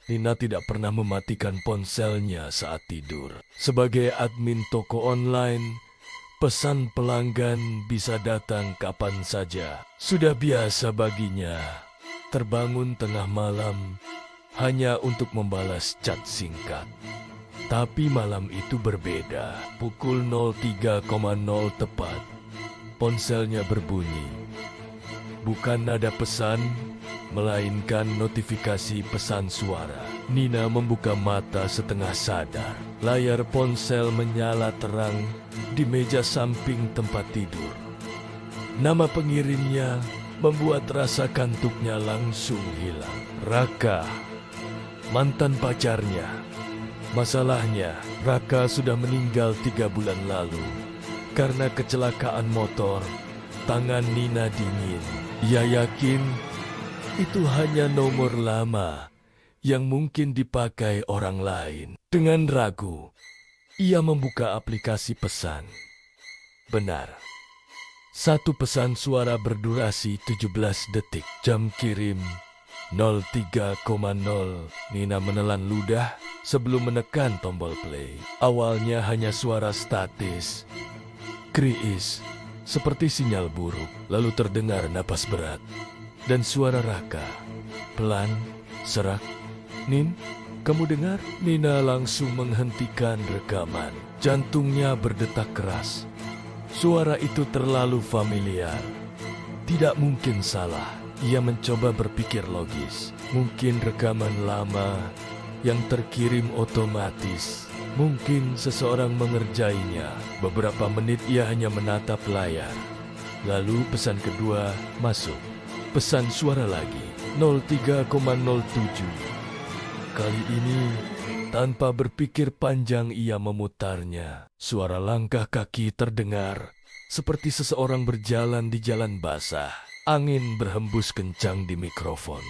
Nina tidak pernah mematikan ponselnya saat tidur. Sebagai admin toko online, pesan pelanggan bisa datang kapan saja. Sudah biasa baginya terbangun tengah malam hanya untuk membalas chat singkat. Tapi malam itu berbeda. Pukul 03.00 tepat, ponselnya berbunyi. Bukan nada pesan, melainkan notifikasi pesan suara. Nina membuka mata setengah sadar. Layar ponsel menyala terang di meja samping tempat tidur. Nama pengirimnya membuat rasa kantuknya langsung hilang. Raka, mantan pacarnya. Masalahnya, Raka sudah meninggal 3 bulan lalu. Karena kecelakaan motor, tangan Nina dingin. Ia yakin itu hanya nomor lama yang mungkin dipakai orang lain. Dengan ragu, ia membuka aplikasi pesan. Benar. Satu pesan suara berdurasi 17 detik. Jam kirim 03.00. Nina menelan ludah sebelum menekan tombol play. Awalnya hanya suara statis, kriis, seperti sinyal buruk. Lalu terdengar napas berat dan suara Raka. Pelan, serak. Nin, kamu dengar? Nina langsung menghentikan rekaman. Jantungnya berdetak keras. Suara itu terlalu familiar. Tidak mungkin salah. Ia mencoba berpikir logis. Mungkin rekaman lama yang terkirim otomatis. Mungkin seseorang mengerjainya. Beberapa menit ia hanya menatap layar. Lalu pesan kedua masuk. Pesan suara lagi. 03.07. Kali ini, tanpa berpikir panjang ia memutarnya. Suara langkah kaki terdengar, seperti seseorang berjalan di jalan basah. Angin berhembus kencang di mikrofon.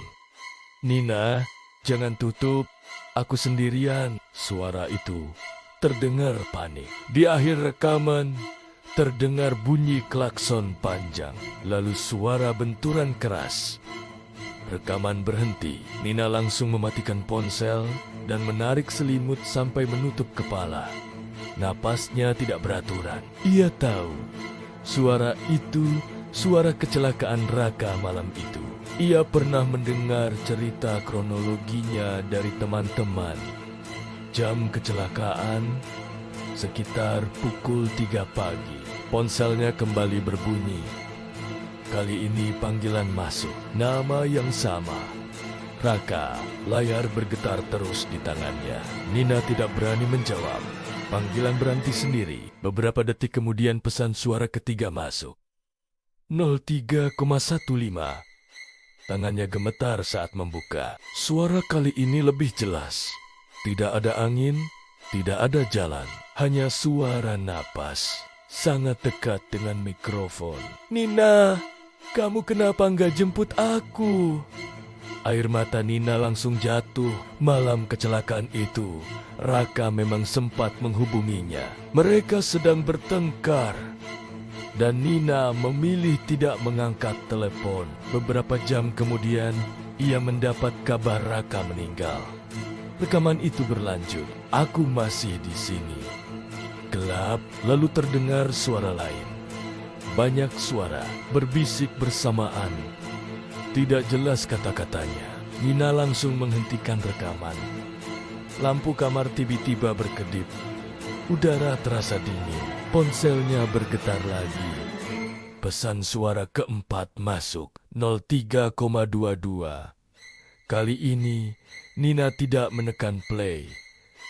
Nina, jangan tutup, aku sendirian. Suara itu terdengar panik. Di akhir rekaman, terdengar bunyi klakson panjang, lalu suara benturan keras. Rekaman berhenti. Nina langsung mematikan ponsel dan menarik selimut sampai menutup kepala. Napasnya tidak beraturan. Ia tahu suara itu suara kecelakaan Raka malam itu. Ia pernah mendengar cerita kronologinya dari teman-teman. Jam kecelakaan sekitar pukul 3 pagi. Ponselnya kembali berbunyi. Kali ini panggilan masuk. Nama yang sama. Raka. Layar bergetar terus di tangannya. Nina tidak berani menjawab. Panggilan berhenti sendiri. Beberapa detik kemudian pesan suara ketiga masuk. 03.15. Tangannya gemetar saat membuka. Suara kali ini lebih jelas. Tidak ada angin, tidak ada jalan. Hanya suara napas. Sangat dekat dengan mikrofon. Nina, kamu kenapa nggak jemput aku? Air mata Nina langsung jatuh. Malam kecelakaan itu, Raka memang sempat menghubunginya. Mereka sedang bertengkar. Dan Nina memilih tidak mengangkat telepon. Beberapa jam kemudian, ia mendapat kabar Raka meninggal. Rekaman itu berlanjut. Aku masih di sini. Gelap, lalu terdengar suara lain. Banyak suara berbisik bersamaan. Tidak jelas kata-katanya. Nina langsung menghentikan rekaman. Lampu kamar tiba-tiba berkedip. Udara terasa dingin. Ponselnya bergetar lagi. Pesan suara keempat masuk. 03.22. Kali ini, Nina tidak menekan play.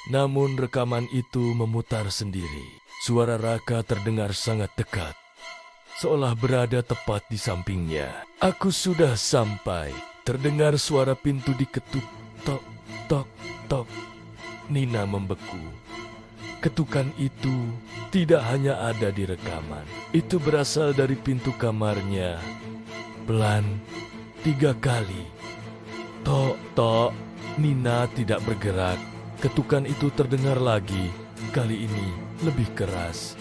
Namun rekaman itu memutar sendiri. Suara Raka terdengar sangat dekat. Seolah berada tepat di sampingnya. Aku sudah sampai. Terdengar suara pintu diketuk. Tok, tok, tok. Nina membeku. Ketukan itu tidak hanya ada di rekaman. Itu berasal dari pintu kamarnya. Pelan, 3 kali. Tok, tok. Nina tidak bergerak. Ketukan itu terdengar lagi. Kali ini lebih keras.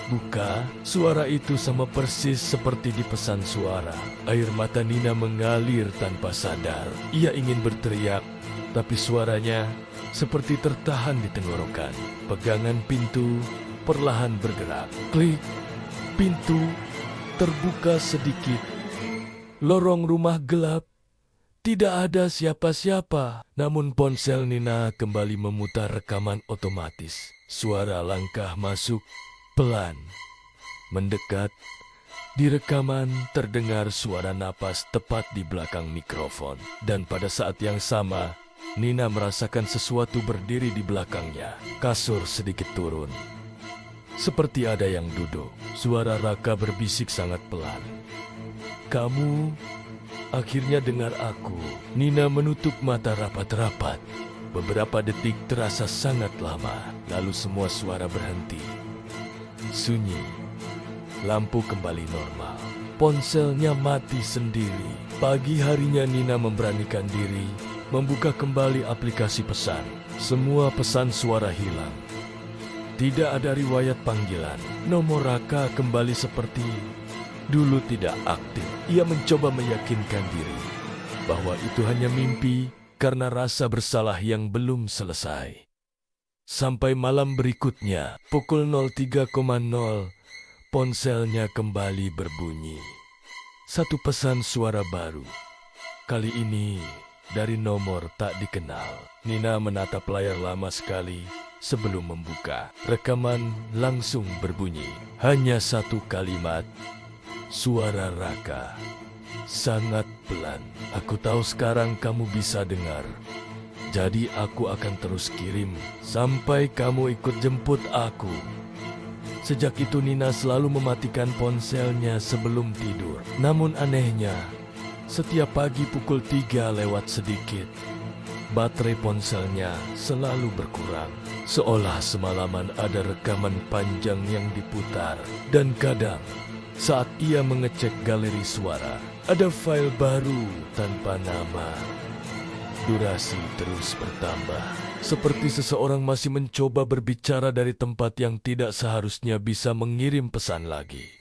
buka, suara itu sama persis seperti di pesan suara. Air mata Nina mengalir tanpa sadar. Ia ingin berteriak, tapi suaranya seperti tertahan di tenggorokan. Pegangan pintu perlahan bergerak. Klik, pintu terbuka sedikit. Lorong rumah gelap. Tidak ada siapa-siapa, namun ponsel Nina kembali memutar rekaman otomatis. Suara langkah masuk, pelan, mendekat. Di rekaman terdengar suara napas tepat di belakang mikrofon. Dan pada saat yang sama, Nina merasakan sesuatu berdiri di belakangnya. Kasur sedikit turun. Seperti ada yang duduk. Suara Raka berbisik sangat pelan. "Kamu akhirnya dengar aku." Nina menutup mata rapat-rapat. Beberapa detik terasa sangat lama, lalu semua suara berhenti. Sunyi. Lampu kembali normal. Ponselnya mati sendiri. Pagi harinya Nina memberanikan diri, membuka kembali aplikasi pesan. Semua pesan suara hilang. Tidak ada riwayat panggilan. Nomor Raka kembali seperti dulu tidak aktif. Ia mencoba meyakinkan diri bahwa itu hanya mimpi karena rasa bersalah yang belum selesai. Sampai malam berikutnya, pukul 03.00, ponselnya kembali berbunyi. Satu pesan suara baru. Kali ini dari nomor tak dikenal. Nina menatap layar lama sekali sebelum membuka. Rekaman langsung berbunyi. Hanya satu kalimat. Suara Raka, sangat pelan. "Aku tahu sekarang kamu bisa dengar. Jadi aku akan terus kirim sampai kamu ikut jemput aku." Sejak itu Nina selalu mematikan ponselnya sebelum tidur. Namun anehnya, setiap pagi pukul 3 lewat sedikit, baterai ponselnya selalu berkurang. Seolah semalaman ada rekaman panjang yang diputar. Dan kadang, saat ia mengecek galeri suara, ada file baru tanpa nama. Durasi terus bertambah, seperti seseorang masih mencoba berbicara dari tempat yang tidak seharusnya bisa mengirim pesan lagi.